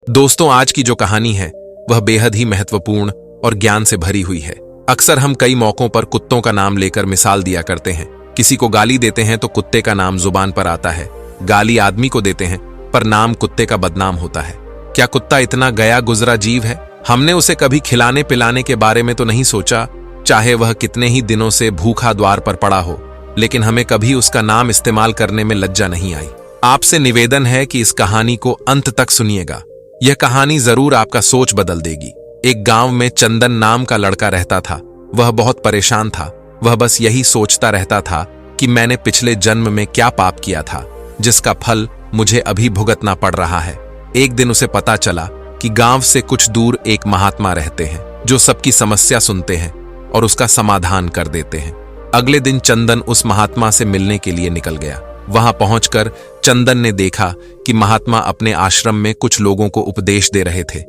दोस्तों, आज की जो कहानी है वह बेहद ही महत्वपूर्ण और ज्ञान से भरी हुई है। अक्सर हम कई मौकों पर कुत्तों का नाम लेकर मिसाल दिया करते हैं। किसी को गाली देते हैं तो कुत्ते का नाम जुबान पर आता है। गाली आदमी को देते हैं पर नाम कुत्ते का बदनाम होता है। क्या कुत्ता इतना गया गुजरा जीव है? हमने उसे कभी खिलाने पिलाने के बारे में तो नहीं सोचा, चाहे वह कितने ही दिनों से भूखा द्वार पर पड़ा हो, लेकिन हमें कभी उसका नाम इस्तेमाल करने में लज्जा नहीं आई। आपसे निवेदन है कि इस कहानी को अंत तक सुनिएगा। यह कहानी जरूर आपका सोच बदल देगी। एक गांव में चंदन नाम का लड़का रहता था। वह बहुत परेशान था। वह बस यही सोचता रहता था कि मैंने पिछले जन्म में क्या पाप किया था, जिसका फल मुझे अभी भुगतना पड़ रहा है। एक दिन उसे पता चला कि गांव से कुछ दूर एक महात्मा रहते हैं जो सबकी समस्या सुनते हैं और उसका समाधान कर देते हैं। अगले दिन चंदन उस महात्मा से मिलने के लिए निकल गया। वहां पहुंचकर चंदन ने देखा कि महात्मा अपने आश्रम में कुछ लोगों को उपदेश दे रहे थे।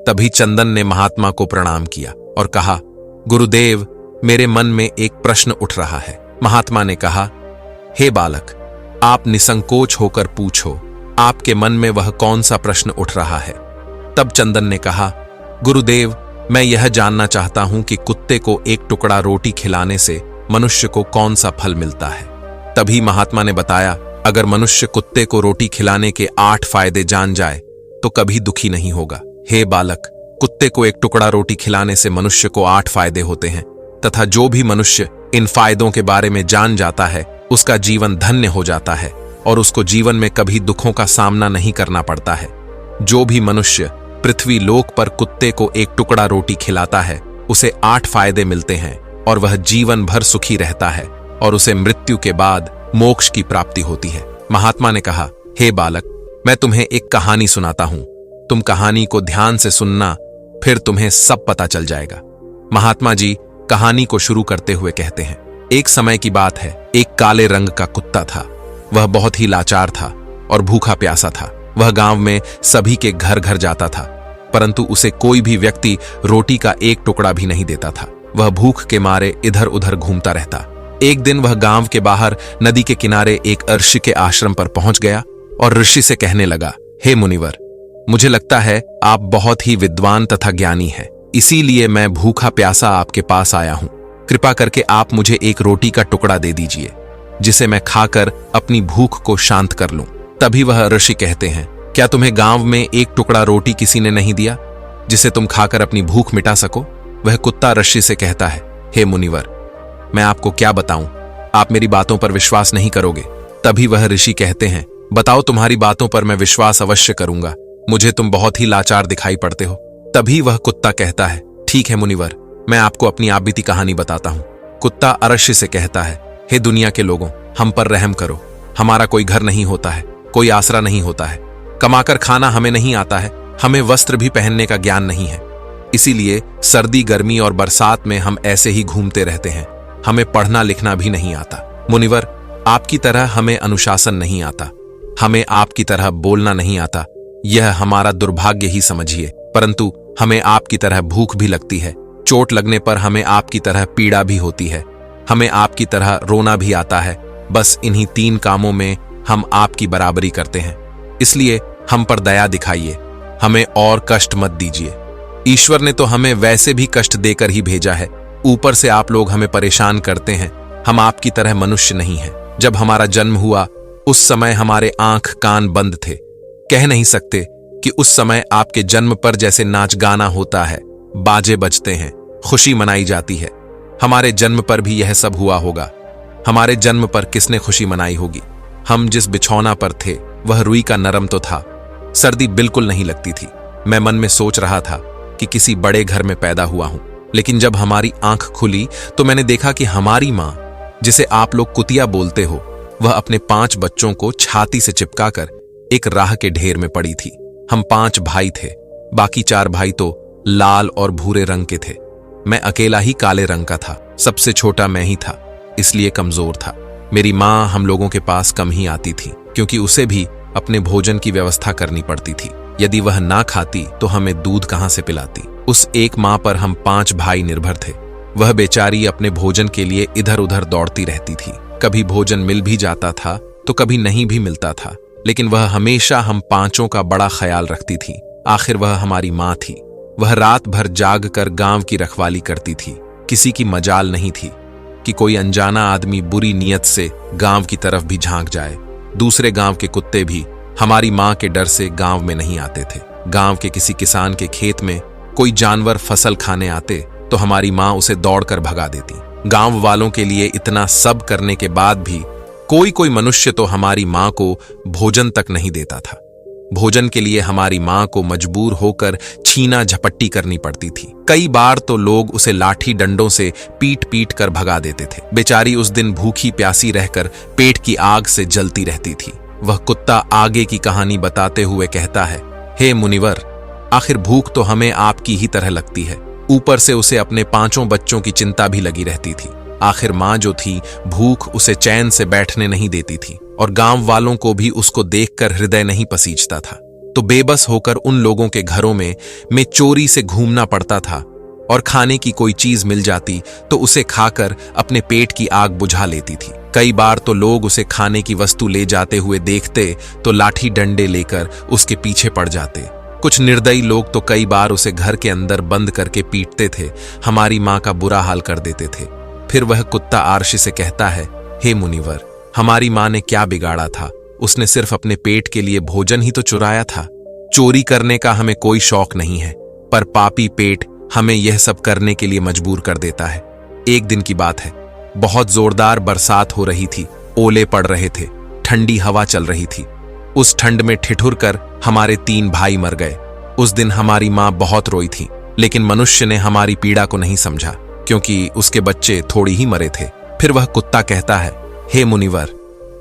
तभी चंदन ने महात्मा को प्रणाम किया और कहा, गुरुदेव, मेरे मन में एक प्रश्न उठ रहा है। महात्मा ने कहा, हे बालक, आप निसंकोच होकर पूछो, आपके मन में वह कौन सा प्रश्न उठ रहा है? तब चंदन ने कहा, गुरुदेव, मैं यह जानना चाहता हूं कि कुत्ते को एक टुकड़ा रोटी खिलाने से मनुष्य को कौन सा फल मिलता है। तभी महात्मा ने बताया, अगर मनुष्य कुत्ते को रोटी खिलाने के 8 फायदे जान जाए तो कभी दुखी नहीं होगा। हे बालक, कुत्ते को एक टुकड़ा रोटी खिलाने से मनुष्य को 8 फायदे होते हैं तथा जो भी मनुष्य इन फायदों के बारे में जान जाता है उसका जीवन धन्य हो जाता है और उसको जीवन में कभी दुखों का सामना नहीं करना पड़ता है। जो भी मनुष्य पृथ्वी लोक पर कुत्ते को एक टुकड़ा रोटी खिलाता है उसे 8 फायदे मिलते हैं और वह जीवन भर सुखी रहता है और उसे मृत्यु के बाद मोक्ष की प्राप्ति होती है। महात्मा ने कहा, हे बालक, मैं तुम्हें एक कहानी सुनाता हूं। तुम कहानी को ध्यान से सुनना, फिर तुम्हें सब पता चल जाएगा। महात्मा जी कहानी को शुरू करते हुए कहते हैं, एक समय की बात है, एक काले रंग का कुत्ता था। वह बहुत ही लाचार था और भूखा प्यासा था। वह गांव में सभी के घर घर जाता था, परंतु उसे कोई भी व्यक्ति रोटी का एक टुकड़ा भी नहीं देता था। वह भूख के मारे इधर उधर घूमता रहता। एक दिन वह गांव के बाहर नदी के किनारे एक ऋषि के आश्रम पर पहुंच गया और ऋषि से कहने लगा, हे मुनिवर, मुझे लगता है आप बहुत ही विद्वान तथा ज्ञानी हैं, इसीलिए मैं भूखा प्यासा आपके पास आया हूं। कृपा करके आप मुझे एक रोटी का टुकड़ा दे दीजिए जिसे मैं खाकर अपनी भूख को शांत कर लूं। तभी वह ऋषि कहते हैं, क्या तुम्हें गांव में एक टुकड़ा रोटी किसी ने नहीं दिया जिसे तुम खाकर अपनी भूख मिटा सको? वह कुत्ता ऋषि से कहता है, हे मुनिवर, मैं आपको क्या बताऊं, आप मेरी बातों पर विश्वास नहीं करोगे। तभी वह ऋषि कहते हैं, बताओ, तुम्हारी बातों पर मैं विश्वास अवश्य करूंगा, मुझे तुम बहुत ही लाचार दिखाई पड़ते हो। तभी वह कुत्ता कहता है, ठीक है मुनिवर, मैं आपको अपनी आप बीती कहानी बताता हूं। कुत्ता ऋषि से कहता है, हे दुनिया के लोगों, हम पर रहम करो। हमारा कोई घर नहीं होता है, कोई आसरा नहीं होता है, कमाकर खाना हमें नहीं आता है, हमें वस्त्र भी पहनने का ज्ञान नहीं है, इसीलिए सर्दी गर्मी और बरसात में हम ऐसे ही घूमते रहते हैं। हमें पढ़ना लिखना भी नहीं आता। मुनिवर, आपकी तरह हमें अनुशासन नहीं आता, हमें आपकी तरह बोलना नहीं आता। यह हमारा दुर्भाग्य ही समझिए, परंतु हमें आपकी तरह भूख भी लगती है। चोट लगने पर हमें आपकी तरह पीड़ा भी होती है। हमें आपकी तरह रोना भी आता है। बस इन्हीं 3 कामों में हम आपकी बराबरी करते हैं, इसलिए हम पर दया दिखाइए, हमें और कष्ट मत दीजिए। ईश्वर ने तो हमें वैसे भी कष्ट देकर ही भेजा है, ऊपर से आप लोग हमें परेशान करते हैं। हम आपकी तरह मनुष्य नहीं हैं। जब हमारा जन्म हुआ उस समय हमारे आंख कान बंद थे। कह नहीं सकते कि उस समय आपके जन्म पर जैसे नाच गाना होता है, बाजे बजते हैं, खुशी मनाई जाती है, हमारे जन्म पर भी यह सब हुआ होगा। हमारे जन्म पर किसने खुशी मनाई होगी? हम जिस बिछौना पर थे वह रुई का नरम तो था, सर्दी बिल्कुल नहीं लगती थी। मैं मन में सोच रहा था कि किसी बड़े घर में पैदा हुआ हूं, लेकिन जब हमारी आंख खुली तो मैंने देखा कि हमारी मां, जिसे आप लोग कुतिया बोलते हो, वह अपने 5 बच्चों को छाती से चिपकाकर एक राह के ढेर में पड़ी थी। हम 5 भाई थे, बाकी 4 भाई तो लाल और भूरे रंग के थे। मैं अकेला ही काले रंग का था। सबसे छोटा मैं ही था, इसलिए कमजोर था। मेरी मां हम लोगों के पास कम ही आती थी, क्योंकि उसे भी अपने भोजन की व्यवस्था करनी पड़ती थी। यदि वह ना खाती तो हमें दूध कहां से पिलाती? उस एक मां पर हम 5 भाई निर्भर थे। वह बेचारी अपने भोजन के लिए इधर उधर दौड़ती रहती थी। कभी भोजन मिल भी जाता था तो कभी नहीं भी मिलता था, लेकिन वह हमेशा हम 5 का बड़ा ख्याल रखती थी। आखिर वह हमारी माँ थी। वह रात भर जाग कर गांव की रखवाली करती थी। किसी की मजाल नहीं थी कि कोई अनजाना आदमी बुरी नीयत से गांव की तरफ भी झांक जाए। दूसरे गांव के कुत्ते भी हमारी माँ के डर से गांव में नहीं आते थे। गांव के किसी किसान के खेत में कोई जानवर फसल खाने आते तो हमारी माँ उसे दौड़कर भगा देती। गांव वालों के लिए इतना सब करने के बाद भी कोई मनुष्य तो हमारी माँ को भोजन तक नहीं देता था। भोजन के लिए हमारी माँ को मजबूर होकर छीना झपट्टी करनी पड़ती थी। कई बार तो लोग उसे लाठी डंडों से पीट पीट कर भगा देते थे। बेचारी उस दिन भूखी प्यासी रहकर पेट की आग से जलती रहती थी। वह कुत्ता आगे की कहानी बताते हुए कहता है, हे मुनिवर, आखिर भूख तो हमें आपकी ही तरह लगती है। ऊपर से उसे अपने 5 बच्चों की चिंता भी लगी रहती थी। आखिर माँ जो थी, भूख उसे चैन से बैठने नहीं देती थी और गांव वालों को भी उसको देखकर हृदय नहीं पसीजता था। तो बेबस होकर उन लोगों के घरों में मैं चोरी से घूमना पड़ता था और खाने की कोई चीज मिल जाती तो उसे खाकर अपने पेट की आग बुझा लेती थी। कई बार तो लोग उसे खाने की वस्तु ले जाते हुए देखते तो लाठी डंडे लेकर उसके पीछे पड़ जाते। कुछ निर्दयी लोग तो कई बार उसे घर के अंदर बंद करके पीटते थे, हमारी माँ का बुरा हाल कर देते थे। फिर वह कुत्ता आरशी से कहता है, हे मुनिवर, हमारी माँ ने क्या बिगाड़ा था? उसने सिर्फ अपने पेट के लिए भोजन ही तो चुराया था। चोरी करने का हमें कोई शौक नहीं है, पर पापी पेट हमें यह सब करने के लिए मजबूर कर देता है। एक दिन की बात है, बहुत जोरदार बरसात हो रही थी, ओले पड़ रहे थे, ठंडी हवा चल रही थी। उस ठंड में ठिठुर कर हमारे 3 भाई मर गए। उस दिन हमारी माँ बहुत रोई थी, लेकिन मनुष्य ने हमारी पीड़ा को नहीं समझा, क्योंकि उसके बच्चे थोड़ी ही मरे थे। फिर वह कुत्ता कहता है, हे मुनिवर,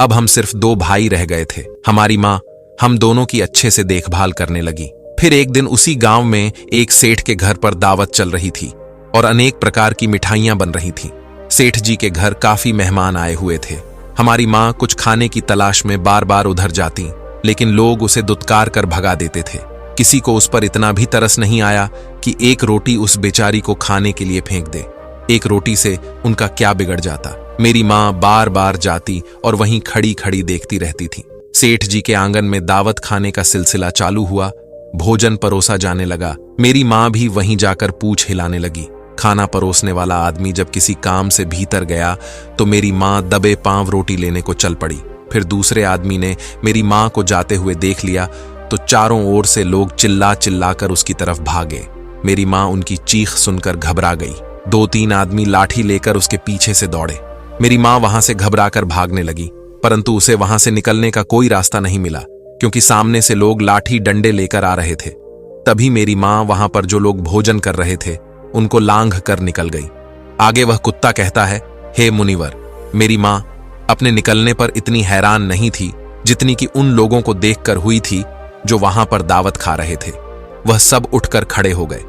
अब हम सिर्फ 2 भाई रह गए थे। हमारी माँ हम दोनों की अच्छे से देखभाल करने लगी। फिर एक दिन उसी गांव में एक सेठ के घर पर दावत चल रही थी और अनेक प्रकार की मिठाइयां बन रही थीं। सेठ जी के घर काफी मेहमान आए हुए थे। हमारी माँ कुछ खाने की तलाश में बार बार उधर जाती, लेकिन लोग उसे दुत्कार कर भगा देते थे। किसी को उस पर इतना भी तरस नहीं आया कि एक रोटी उस बेचारी को खाने के लिए फेंक दे। एक रोटी से उनका क्या बिगड़ जाता? मेरी माँ बार बार जाती और वहीं खड़ी खड़ी देखती रहती थी। सेठ जी के आंगन में दावत खाने का सिलसिला चालू हुआ। भोजन परोसा जाने लगा। मेरी माँ भी वहीं जाकर पूंछ हिलाने लगी। खाना परोसने वाला आदमी जब किसी काम से भीतर गया तो मेरी माँ दबे पांव रोटी लेने को चल पड़ी। फिर दूसरे आदमी ने मेरी माँ को जाते हुए देख लिया तो चारों ओर से लोग चिल्ला चिल्ला कर उसकी तरफ भागे। मेरी माँ उनकी चीख सुनकर घबरा गई। 2-3 आदमी लाठी लेकर उसके पीछे से दौड़े। मेरी माँ वहां से घबराकर भागने लगी, परंतु उसे वहां से निकलने का कोई रास्ता नहीं मिला, क्योंकि सामने से लोग लाठी डंडे लेकर आ रहे थे। तभी मेरी माँ वहां पर जो लोग भोजन कर रहे थे उनको लांघ कर निकल गई। आगे वह कुत्ता कहता है, हे मुनिवर, मेरी माँ अपने निकलने पर इतनी हैरान नहीं थी जितनी कि उन लोगों को देखकर हुई थी जो वहां पर दावत खा रहे थे। वह सब उठकर खड़े हो गए।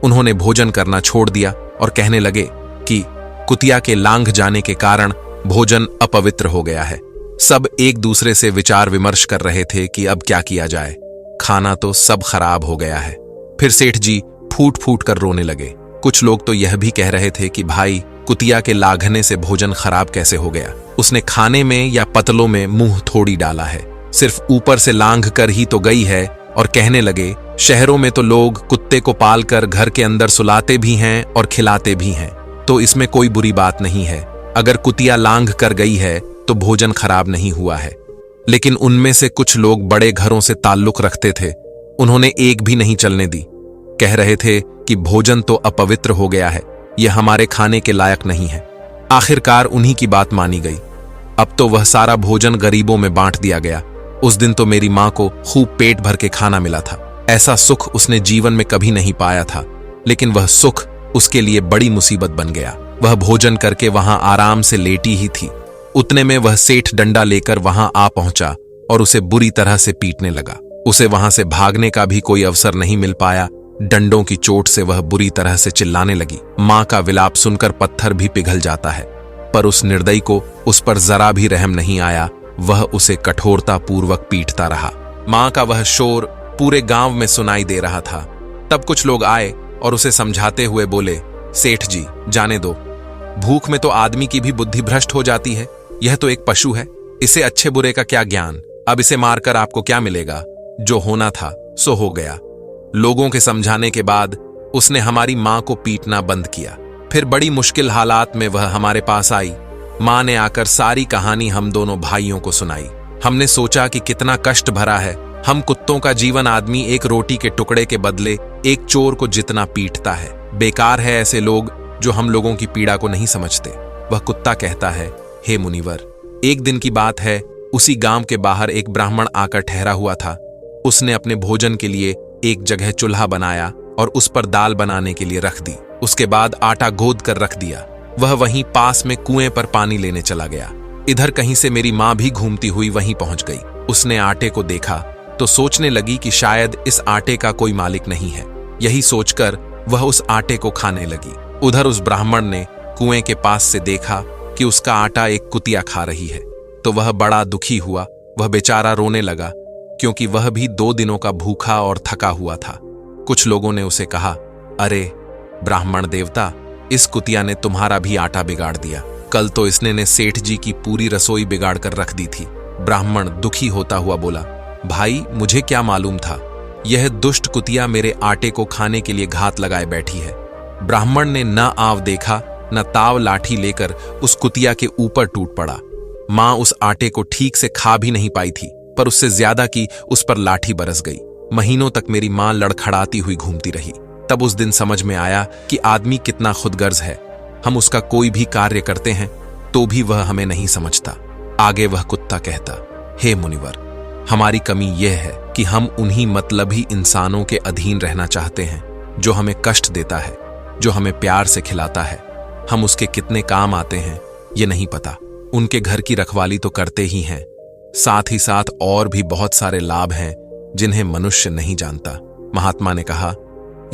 उन्होंने भोजन करना छोड़ दिया और कहने लगे कि कुतिया के लांघ जाने के कारण भोजन अपवित्र हो गया है। सब एक दूसरे से विचार विमर्श कर रहे थे कि अब क्या किया जाए। खाना तो सब खराब हो गया है। फिर सेठ जी फूट फूट कर रोने लगे। कुछ लोग तो यह भी कह रहे थे कि भाई, कुतिया के लाघने से भोजन खराब कैसे हो गया? उसने खाने में या पतलों में मुंह थोड़ी डाला है, सिर्फ ऊपर से लांघ कर ही तो गई है। और कहने लगे, शहरों में तो लोग कुत्ते को पालकर घर के अंदर सुलाते भी हैं और खिलाते भी हैं, तो इसमें कोई बुरी बात नहीं है। अगर कुतिया लांघ कर गई है तो भोजन खराब नहीं हुआ है। लेकिन उनमें से कुछ लोग बड़े घरों से ताल्लुक रखते थे, उन्होंने एक भी नहीं चलने दी। कह रहे थे कि भोजन तो अपवित्र हो गया है, यह हमारे खाने के लायक नहीं है। आखिरकार उन्हीं की बात मानी गई। अब तो वह सारा भोजन गरीबों में बांट दिया गया। उस दिन तो मेरी माँ को खूब पेट भर के खाना मिला था। ऐसा सुख उसने जीवन में कभी नहीं पाया था, लेकिन वह सुख उसके लिए बड़ी मुसीबत बन गया। वह भोजन करके वहां आराम से लेटी ही थी, उतने में वह सेठ डंडा लेकर वहां आ पहुंचा और उसे बुरी तरह से पीटने लगा। उसे वहां से भागने का भी कोई अवसर नहीं मिल पाया। डंडों की चोट से वह बुरी तरह से चिल्लाने लगी। माँ का विलाप सुनकर पत्थर भी पिघल जाता है, पर उस निर्दयी को उस पर जरा भी रहम नहीं आया। वह उसे कठोरता पूर्वक पीटता रहा। माँ का वह शोर पूरे गांव में सुनाई दे रहा था। तब कुछ लोग आए और उसे समझाते हुए बोले, सेठ जी, जाने दो, भूख में तो आदमी की भी बुद्धि भ्रष्ट हो जाती है। यह तो एक पशु है, इसे अच्छे बुरे का क्या ज्ञान? अब इसे मारकर आपको क्या मिलेगा? जो होना था सो हो गया। लोगों के समझाने के बाद उसने हमारी मां को पीटना बंद किया। फिर बड़ी मुश्किल हालात में वह हमारे पास आई। मां ने आकर सारी कहानी हम दोनों भाइयों को सुनाई। हमने सोचा कि कितना कष्ट भरा है। हम कुत्तों का जीवन आदमी एक रोटी के टुकड़े के बदले एक चोर को जितना पीटता है। बेकार है ऐसे लोग जो हम लोगों की पीड़ा को नहीं समझते। वह कुत्ता कहता है, हे मुनिवर, एक दिन की बात है, उसी गांव के बाहर एक ब्राह्मण आकर ठहरा हुआ था। उसने अपने भोजन के लिए एक जगह चूल्हा बनाया और उस पर दाल बनाने के लिए रख दी। उसके बाद आटा गोद कर रख दिया। वह वहीं पास में कुएं पर पानी लेने चला गया। इधर कहीं से मेरी मां भी घूमती हुई वहीं पहुंच गई। उसने आटे को देखा तो सोचने लगी कि शायद इस आटे का कोई मालिक नहीं है। यही सोचकर वह उस आटे को खाने लगी। उधर उस ब्राह्मण ने कुएं के पास से देखा कि उसका आटा एक कुतिया खा रही है, तो वह बड़ा दुखी हुआ। वह बेचारा रोने लगा क्योंकि वह भी 2 दिनों का भूखा और थका हुआ था। कुछ लोगों ने उसे कहा, अरे ब्राह्मण देवता, इस कुतिया ने तुम्हारा भी आटा बिगाड़ दिया। कल तो इसने ने सेठ जी की पूरी रसोई बिगाड़ कर रख दी थी। ब्राह्मण दुखी होता हुआ बोला, भाई मुझे क्या मालूम था, यह दुष्ट कुतिया मेरे आटे को खाने के लिए घात लगाए बैठी है। ब्राह्मण ने न आव देखा न ताव लाठी लेकर उस कुतिया के ऊपर टूट पड़ा। मां उस आटे को ठीक से खा भी नहीं पाई थी, पर उससे ज्यादा की उस पर लाठी बरस गई। महीनों तक मेरी मां लड़खड़ाती हुई घूमती रही। तब उस दिन समझ में आया कि आदमी कितना खुदगर्ज है। हम उसका कोई भी कार्य करते हैं तो भी वह हमें नहीं समझता। आगे वह कुत्ता कहता, हे मुनिवर, हमारी कमी यह है कि हम उन्हीं मतलबी इंसानों के अधीन रहना चाहते हैं जो हमें कष्ट देता है, जो हमें प्यार से खिलाता है। हम उसके कितने काम आते हैं ये नहीं पता। उनके घर की रखवाली तो करते ही हैं, साथ ही साथ और भी बहुत सारे लाभ हैं जिन्हें मनुष्य नहीं जानता। महात्मा ने कहा,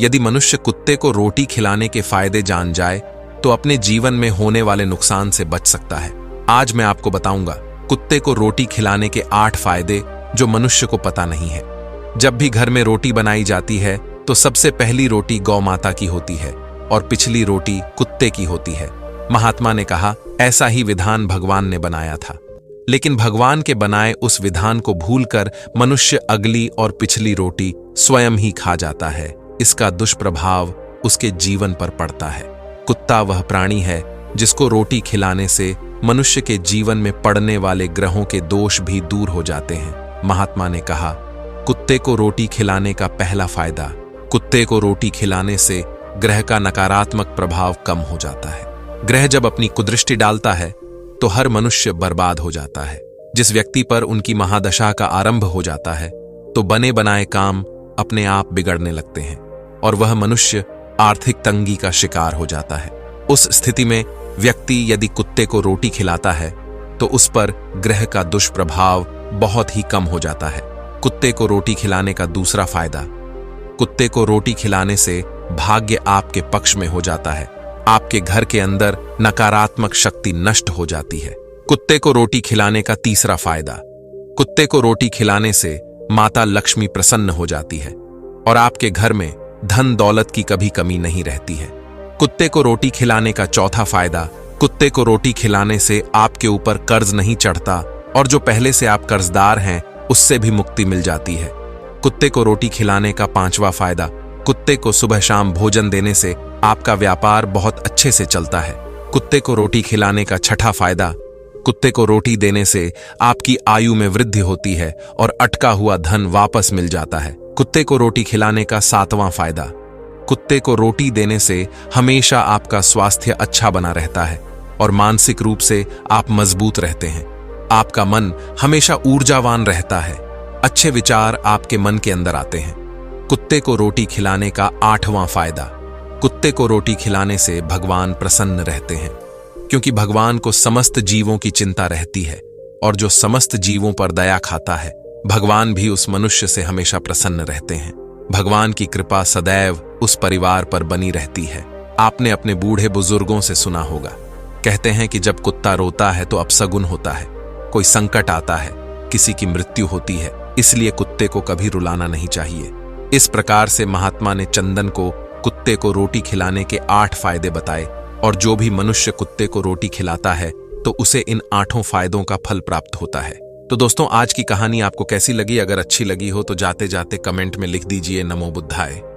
यदि मनुष्य कुत्ते को रोटी खिलाने के फायदे जान जाए तो अपने जीवन में होने वाले नुकसान से बच सकता है। आज मैं आपको बताऊंगा कुत्ते को रोटी खिलाने के 8 फायदे जो मनुष्य को पता नहीं है। जब भी घर में रोटी बनाई जाती है तो सबसे पहली रोटी गौ माता की होती है और पिछली रोटी कुत्ते की होती है। महात्मा ने कहा, ऐसा ही विधान भगवान ने बनाया था, लेकिन भगवान के बनाए उस विधान को भूलकर मनुष्य अगली और पिछली रोटी स्वयं ही खा जाता है। इसका दुष्प्रभाव उसके जीवन पर पड़ता है। कुत्ता वह प्राणी है जिसको रोटी खिलाने से मनुष्य के जीवन में पड़ने वाले ग्रहों के दोष भी दूर हो जाते हैं। महात्मा ने कहा, कुत्ते को रोटी खिलाने का पहला फायदा, कुत्ते को रोटी खिलाने से ग्रह का नकारात्मक प्रभाव कम हो जाता है। ग्रह जब अपनी कुदृष्टि डालता है तो हर मनुष्य बर्बाद हो जाता है। जिस व्यक्ति पर उनकी महादशा का आरंभ हो जाता है तो बने बनाए काम अपने आप बिगड़ने लगते हैं और वह मनुष्य आर्थिक तंगी का शिकार हो जाता है। उस स्थिति में व्यक्ति यदि कुत्ते को रोटी खिलाता है तो उस पर ग्रह का दुष्प्रभाव बहुत ही कम हो जाता है। कुत्ते को रोटी खिलाने का दूसरा फायदा, कुत्ते को रोटी खिलाने से भाग्य आपके पक्ष में हो जाता है। आपके घर के अंदर नकारात्मक शक्ति नष्ट हो जाती है। कुत्ते को रोटी खिलाने का तीसरा फायदा, कुत्ते को रोटी खिलाने से माता लक्ष्मी प्रसन्न हो जाती है और आपके घर में धन दौलत की कभी कमी नहीं रहती है। कुत्ते को रोटी खिलाने का चौथा फायदा, कुत्ते को रोटी खिलाने से आपके ऊपर कर्ज नहीं चढ़ता और जो पहले से आप कर्जदार हैं उससे भी मुक्ति मिल जाती है। कुत्ते को रोटी खिलाने का 5वां फायदा, कुत्ते को सुबह शाम भोजन देने से आपका व्यापार बहुत अच्छे से चलता है। कुत्ते को रोटी खिलाने का 6वां फायदा, कुत्ते को रोटी देने से आपकी आयु में वृद्धि होती है और अटका हुआ धन वापस मिल जाता है। कुत्ते को रोटी खिलाने का 7वां फायदा, कुत्ते को रोटी देने से हमेशा आपका स्वास्थ्य अच्छा बना रहता है और मानसिक रूप से आप मजबूत रहते हैं। आपका मन हमेशा ऊर्जावान रहता है, अच्छे विचार आपके मन के अंदर आते हैं। कुत्ते को रोटी खिलाने का 8वां फायदा, कुत्ते को रोटी खिलाने से भगवान प्रसन्न रहते हैं, क्योंकि भगवान को समस्त जीवों की चिंता रहती है और जो समस्त जीवों पर दया खाता है भगवान भी उस मनुष्य से हमेशा प्रसन्न रहते हैं। भगवान की कृपा सदैव उस परिवार पर बनी रहती है। आपने अपने बूढ़े बुजुर्गों से सुना होगा, कहते हैं कि जब कुत्ता रोता है तो अपशगुन होता है, कोई संकट आता है, किसी की मृत्यु होती है, इसलिए कुत्ते को कभी रुलाना नहीं चाहिए। इस प्रकार से महात्मा ने चंदन को कुत्ते को रोटी खिलाने के 8 फायदे बताए और जो भी मनुष्य कुत्ते को रोटी खिलाता है तो उसे इन 8 फायदों का फल प्राप्त होता है। तो दोस्तों, आज की कहानी आपको कैसी लगी? अगर अच्छी लगी हो तो जाते जाते कमेंट में लिख दीजिए नमो बुद्धाय।